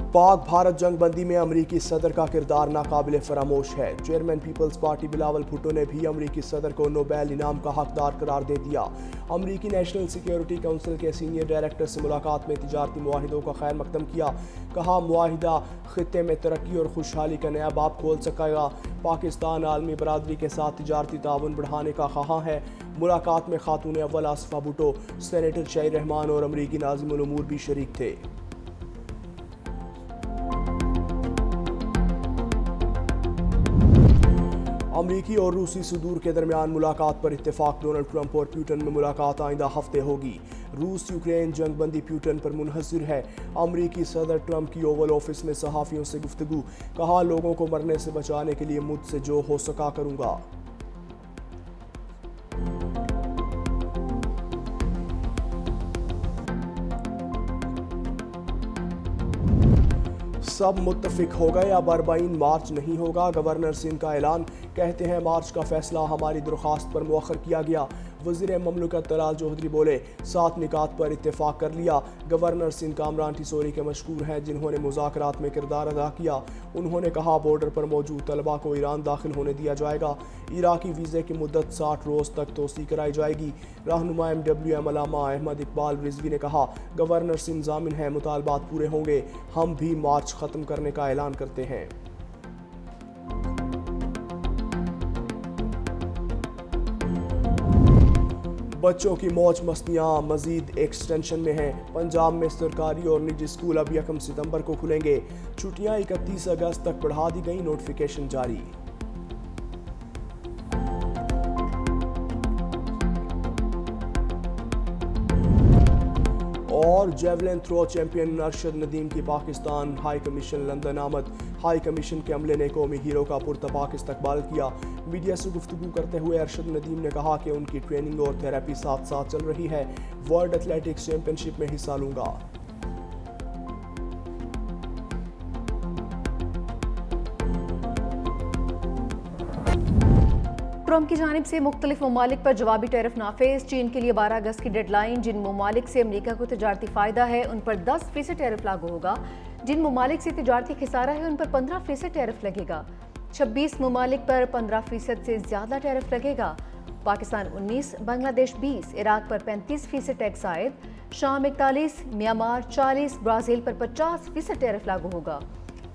पाक भारत जंग बंदी में अमरीकी सदर का किरदार नाकाबिले फरामोश है। Chairman People's Party Bilawal Bhutto ने भी अमरीकी सदर को नोबेल इनाम का हकदार करार दे दिया। अमरीकी नेशनल सिक्योरिटी काउंसिल के सीनियर डायरेक्टर से मुलाकात में तिजारती मुआहिदों का खैर मकदम किया। कहा मुआहिदा खित्ते में तरक्की और खुशहाली का नया बाब खोल सकेगा। पाकिस्तान आलमी बरादरी के साथ तिजारती ताउन बढ़ाने का ख्वाह है। मुलाकात में खातून अव्वल आसिफा भुट्टो, सेनेटर शाहिद रहमान और अमरीकी नाज़िमुल उमूर भी शरीक थे। अमरीकी और रूसी सदूर के दरमियान मुलाकात पर इत्तेफाक। डोनाल्ड ट्रंप और प्यूटन में मुलाकात आइंदा हफ्ते होगी। रूस यूक्रेन जंग बंदी प्यूटन पर मुनहसर है। अमरीकी सदर ट्रंप की ओवल ऑफिस में सहाफ़ियों से गुफ्तगू। कहा लोगों को मरने से बचाने के लिए मुझसे जो हो सका करूँगा। सब मुत्तफिक हो गए, अब 40 मार्च नहीं होगा। गवर्नर सिंध का ऐलान। कहते हैं मार्च का फैसला हमारी दरख्वास्त पर मुअख्खर किया गया। वज़ीर ममलकत तलाल चौधरी बोले 7 निकात पर इत्तेफाक कर लिया। गवर्नर सिंध कामरान टिसोरी के मशकूर हैं जिन्होंने मुज़ाकरात में किरदार अदा किया। उन्होंने कहा बॉर्डर पर मौजूद तलबा को ईरान दाखिल होने दिया जाएगा। इराकी वीज़े की मुद्दत 60 रोज़ तक तोसी कराई जाएगी। रहनुमा MWM अलामा अहमद इकबाल रिजवी ने कहा गवर्नर सिंध ज़ामिन है, मुतालबात पूरे होंगे। हम भी मार्च ख़त्म करने का ऐलान करते हैं। बच्चों की मौज मस्तियाँ मजीद एक्सटेंशन में हैं। पंजाब में सरकारी और निजी स्कूल अब 1 सितंबर को खुलेंगे। छुट्टियाँ 31 अगस्त तक बढ़ा दी गई, नोटिफिकेशन जारी। और javelin throw champion Arshad Nadeem की पाकिस्तान हाई कमीशन लंदन आमद। हाई कमीशन के अमले ने कौमी हीरो का पुरतपाक इस्तकबाल किया। मीडिया से गुफ्तगू करते हुए अरशद नदीम ने कहा कि उनकी ट्रेनिंग और थेरेपी साथ साथ चल रही है। वर्ल्ड एथलेटिक्स चैंपियनशिप में हिस्सा लूंगा। ट्रंप की जानिब से मुख्तलिफ ममालिक पर जवाबी टैरिफ नाफिज। चीन के लिए 12 अगस्त की डेडलाइन। जिन ममालिक से अमरीका को तिजारती फ़ायदा है उन पर 10% टैरिफ लागू होगा। जिन ममालिक से तिजारती खिसारा है उन पर 15% टैरिफ लगेगा। 26 ममालिक पर 15% से ज़्यादा टैरिफ लगेगा। पाकिस्तान 19, बांग्लादेश 20, इराक पर 35% टैक्स आयद, शाम 41, म्यांमार 40, ब्राज़ील पर 50% टैरिफ लागू होगा।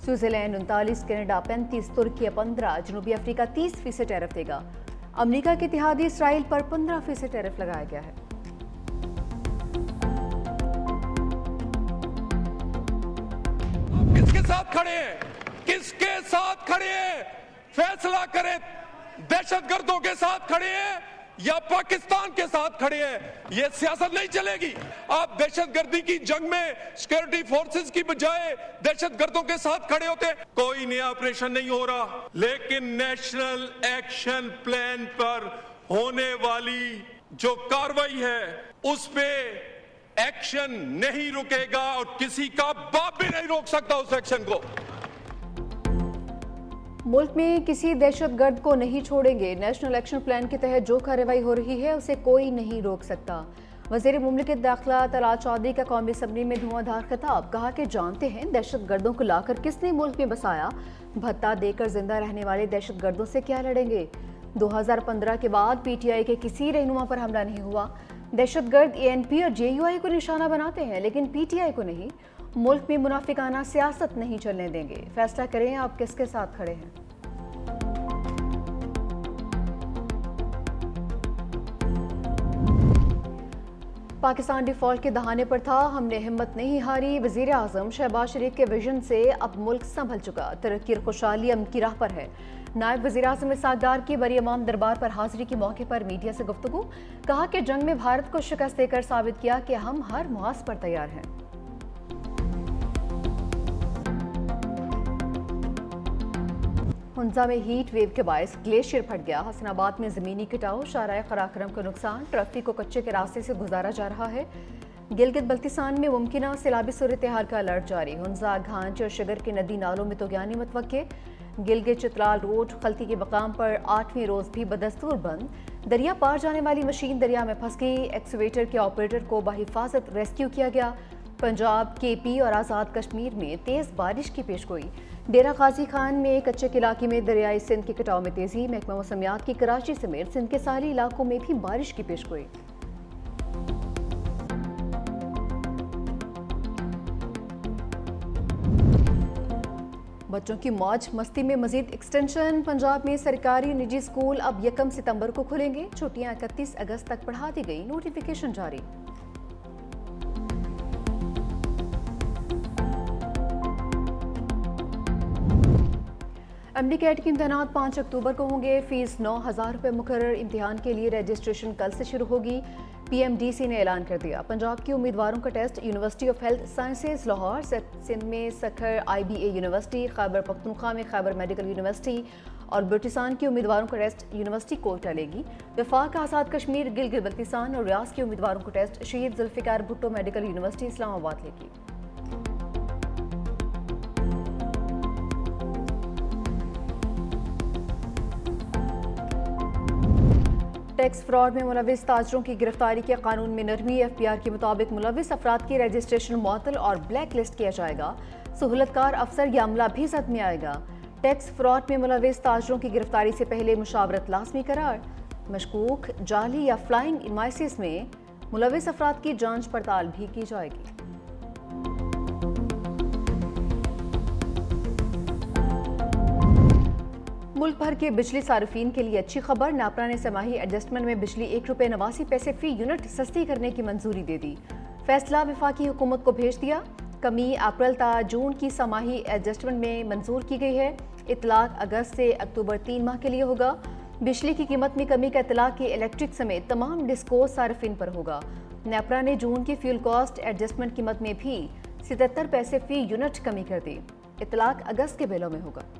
स्विट्ज़रलैंड 39, कनाडा 35, तुर्की 15, जनूबी अफ्रीका 30% टैरिफ देगा। अमरीका के इत्तेहादी इसराइल पर 15% टैरिफ लगाया गया है। किसके साथ खड़े हैं? किसके साथ खड़े हैं? फैसला करें। दहशतगर्दों के साथ खड़े हैं या पाकिस्तान के साथ खड़े हैं? ये सियासत नहीं चलेगी। आप दहशतगर्दी की जंग में सिक्योरिटी फोर्सेस की बजाय दहशतगर्दों के साथ खड़े होते। कोई नया ऑपरेशन नहीं हो रहा, लेकिन नेशनल एक्शन प्लान पर होने वाली जो कार्रवाई है उस पे एक्शन नहीं रुकेगा और किसी का बाप भी नहीं रोक सकता उस एक्शन को। मुल्क में किसी दहशतगर्द को नहीं छोड़ेंगे। नेशनल एक्शन प्लान के तहत जो कार्रवाई हो रही है उसे कोई नहीं रोक सकता। वज़ीर मुमलिकत दाखिला तलाल चौधरी का कौमी असम्बली में धुआंधार खिताब। कहा कि जानते हैं दहशतगर्दों को लाकर किसने मुल्क में बसाया। भत्ता देकर जिंदा रहने वाले दहशतगर्दों से क्या लड़ेंगे। 2015 के बाद PTI के किसी रहनुमा पर हमला नहीं हुआ। दहशतगर्द ANP और JUI को निशाना बनाते हैं लेकिन PTI को नहीं। मुल्क में मुनाफिकाना सियासत नहीं चलने देंगे। फैसला करें आप किसके साथ खड़े हैं। पाकिस्तान डिफॉल्ट के दहाने पर था, हमने हिम्मत नहीं हारी। वज़ीर आज़म शहबाज शरीफ के विजन से अब मुल्क संभल चुका। तरक्की और खुशहाली अमन की राह पर है। नायब वज़ीर आज़म इसाक डार की बरी इमाम दरबार पर हाजिरी के मौके पर मीडिया से गुफ्तगू। कहा कि जंग में भारत को शिकस्त देकर साबित किया कि हम हर मुआस पर तैयार हैं। हुंजा में हीट वेव के बायस ग्लेशियर फट गया। हसनाबाद में ज़मीनी कटाव, शाराए कराक्रम को नुकसान। ट्रैफिक को कच्चे के रास्ते से गुजारा जा रहा है। गिलगित बल्तिस्तान में मुमकिना सैलाबी सूरत हाल का अलर्ट जारी। हुंजा, घांच और शगर के नदी नालों में तोगयानी मतवक्के। गिलगित चित्राल रोड खलती के मकाम पर 8वें रोज भी बदस्तूर बंद। दरिया पार जाने वाली मशीन दरिया में फंस गई। एक्सवेटर के ऑपरेटर को बहिफाजत रेस्क्यू किया गया। पंजाब, केपी और आज़ाद कश्मीर में तेज़ बारिश की पेशगोई। डेरा गाजी खान में कच्चे इलाके में दरियाई सिंध के कटाव में तेज़ी। महकमा मौसमियात की कराची समेत सिंध के सारी इलाकों में भी बारिश की पेशगोई। बच्चों की मौज मस्ती में मजीद एक्सटेंशन। पंजाब में सरकारी निजी स्कूल अब 1 सितंबर को खुलेंगे। छुट्टियां 31 अगस्त तक बढ़ा दी गई, नोटिफिकेशन जारी। एमडी कैट के इम्तहानात 5 अक्टूबर को होंगे। फीस 9,000 रुपये मुकर्रर। इम्तिहान के लिए रजिस्ट्रेशन कल से शुरू होगी। पीएमडीसी ने ऐलान कर दिया। पंजाब के उम्मीदवारों का test university of health sciences Lahore, Sindh में सखर IBA यूनिवर्सिटी, खैबर पख्तूनख्वा में खैबर मेडिकल यूनिवर्सिटी और बलूचिस्तान के उम्मीदवारों का टेस्ट यूनिवर्सिटी कोटा लेगी। वफाक, आज़ाद कश्मीर, गिलगित बल्तिस्तान और रियाज के उम्मीदवारों को टेस्ट शहीद जुल्फ़िकार भुट्टो मेडिकल यूनिवर्सिटी इस्लामाबाद लेगी। टैक्स फ्रॉड में मुलविस ताजरों की गिरफ्तारी के कानून में नरमी। FBI के मुताबिक मुलविस अफराद की रजिस्ट्रेशन मुअत्तल और ब्लैक लिस्ट किया जाएगा। सहूलतकार अफसर या अमला भी जद में आएगा। टैक्स फ्रॉड में मुलविस ताजरों की गिरफ्तारी से पहले मुशावरत लाजमी करार। मशकूक, जाली या फ्लाइंग इनवाइसेस में मुलविस अफराद की जांच पड़ताल भी की जाएगी। मुल्क भर के बिजली सार्फिन के लिए अच्छी खबर। नापरा ने समाही एडजस्टमेंट में बिजली ₹1.89 फी यूनिट सस्ती करने की मंजूरी दे दी। फैसला वफाकी हुकूमत को भेज दिया। कमी अप्रैल ता जून की समाही एडजस्टमेंट में मंजूर की गई है। इतलाक अगस्त से अक्टूबर 3 माह के लिए होगा। बिजली की कीमत में कमी का इतलाक के इलेक्ट्रिक समेत तमाम डिस्को सार्फिन पर होगा। नेपरा ने जून की फ्यूल कॉस्ट एडजस्टमेंट कीमत में भी 77 पैसे फी यूनिट कमी कर दी। इतलाक अगस्त के बिलों में होगा।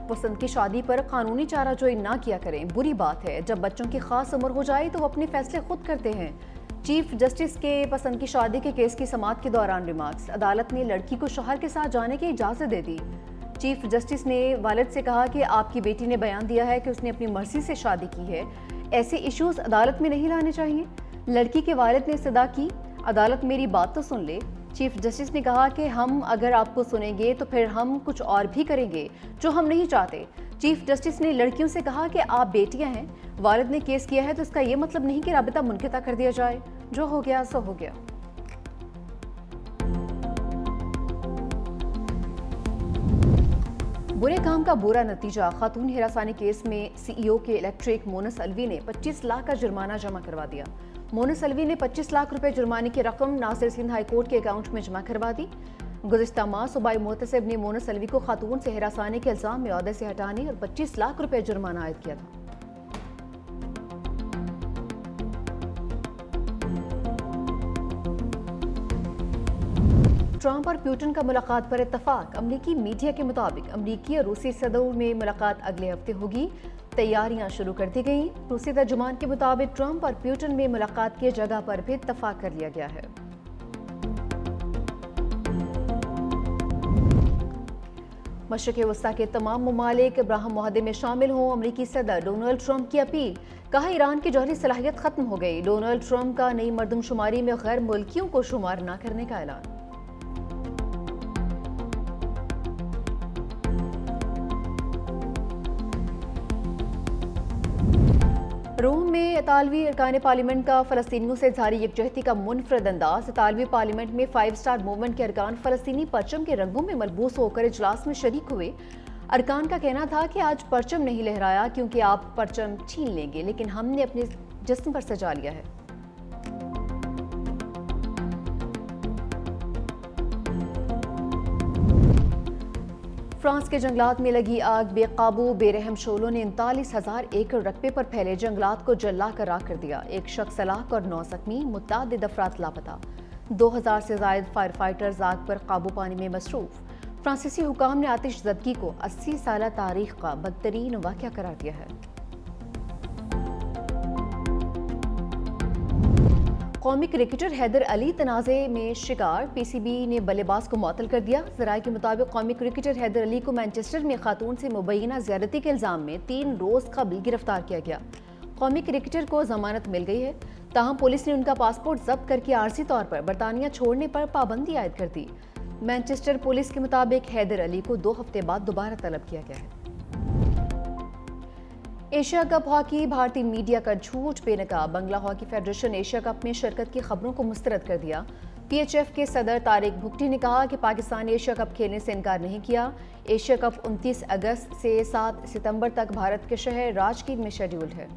पसंद की शादी पर कानूनी चाराजोई ना किया करें, बुरी बात है। जब बच्चों की खास उम्र हो जाए तो वो अपने फैसले खुद करते हैं। चीफ जस्टिस के पसंद की शादी के केस की समाअत के दौरान रिमार्क्स। अदालत ने लड़की को शौहर के साथ जाने की इजाज़त दे दी। चीफ जस्टिस ने वालिद से कहा कि आपकी बेटी ने बयान दिया है कि उसने अपनी मर्जी से शादी की है। ऐसे इश्यूज अदालत में नहीं लाने चाहिए। लड़की के वालिद ने सदा की, अदालत मेरी बात तो सुन ले। चीफ जस्टिस ने कहा कि हम अगर आपको सुनेंगे तो फिर हम कुछ और भी करेंगे जो हम नहीं चाहते। चीफ जस्टिस ने लड़कियों से कहा कि आप बेटियां हैं, वालिद ने केस किया है तो इसका ये मतलब नहीं कि राबिता मुनक़िता कर दिया जाए। जो हो गया सो हो गया। बुरे काम का बुरा नतीजा। खातून हिरासानी केस में CEO के इलेक्ट्रिक मोनस अलवी ने 25 लाख का जुर्माना जमा करवा दिया। मोनस अलवी ने 25 लाख रुपए जुर्माने की रकम नासिर सिंध हाई कोर्ट के अकाउंट में जमा करवा दी। गुज़िश्ता माह सूबाई मुहतसिब ने मोनस अलवी को खातून से हिरासानी के इल्जाम में ओहदे से हटाने और 25 लाख रुपए जुर्माना आयद किया था। ट्रंप और पुतिन का मुलाकात पर इत्तफाक। अमरीकी मीडिया के मुताबिक अमरीकी और रूसी सदर में मुलाकात अगले हफ्ते होगी। तैयारियां शुरू कर दी गई। रूसी तर्जुमान के मुताबिक ट्रंप और पुतिन में मुलाकात की जगह पर भी इत्तफाक कर लिया गया है। मशरिक़ वस्ता के तमाम ममालिक अब्राहम मुआहदे में शामिल हों। अमरीकी सदर डोनाल्ड ट्रंप की अपील। कहा ईरान की जौहरी सलाहियत खत्म हो गई। डोनाल्ड ट्रंप का नई मरदमशुमारी में गैर मुल्कियों को शुमार न करने का ऐलान। रोम में इतालवी अरकान पार्लियामेंट का फ़लस्तीनियों से जारी यकजहती का मुनफरद अंदाज। इतालवी पार्लियामेंट में 5 स्टार मूवमेंट के अरकान फ़लस्तीनी परचम के रंगों में मलबूस होकर इजलास में शरीक हुए। अरकान का कहना था कि आज परचम नहीं लहराया क्योंकि आप परचम छीन लेंगे, लेकिन हमने अपने जिस्म पर सजा लिया है। फ्रांस के जंगलात में लगी आग। बेकाबू बेरहम शोलों ने 39,000 एकड़ रकबे पर फैले जंगलात को जला कर राख कर दिया। एक शख्स हलाक और 9 जख्मी, मुतअद्दिद अफराद लापता। 2000 से ज़ायद फायर फाइटर्स आग पर काबू पाने में मसरूफ। फ्रांसीसी हुकाम ने आतिशज़दगी को 80 साल तारीख का बदतरीन वाक़या करार दिया है। कौमी क्रिकेटर हैदर अली तनाज़े में शिकार। PCB ने बल्लेबाज को मुअत्तल कर दिया। ज़राए के मुताबिक कौमी क्रिकेटर हैदर अली को मैनचेस्टर में खातून से मुबैना ज़्यादती के इल्ज़ाम में 3 रोज़ कबल गिरफ्तार किया गया। قومی کرکٹر کو ضمانت مل گئی ہے، تاہم پولیس نے ان کا پاسپورٹ ضبط کر کے عارضی طور پر برطانیہ چھوڑنے پر پابندی عائد کر دی۔ مانچسٹر پولیس کے مطابق حیدر علی کو 2 ہفتے بعد دوبارہ طلب کیا گیا ہے۔ ایشیا کپ ہاکی، بھارتی میڈیا کا جھوٹ بے نقاب۔ بنگلہ ہاکی فیڈریشن نے ایشیا کپ میں شرکت کی خبروں کو مسترد کر دیا۔ پی ایچ ایف کے صدر طارق بھگٹی نے کہا کہ پاکستان نے ایشیا کپ کھیلنے سے انکار نہیں کیا۔ ایشیا کپ 29 اگست سے 7 ستمبر تک بھارت کے شہر راجکیر میں شیڈیولڈ ہے۔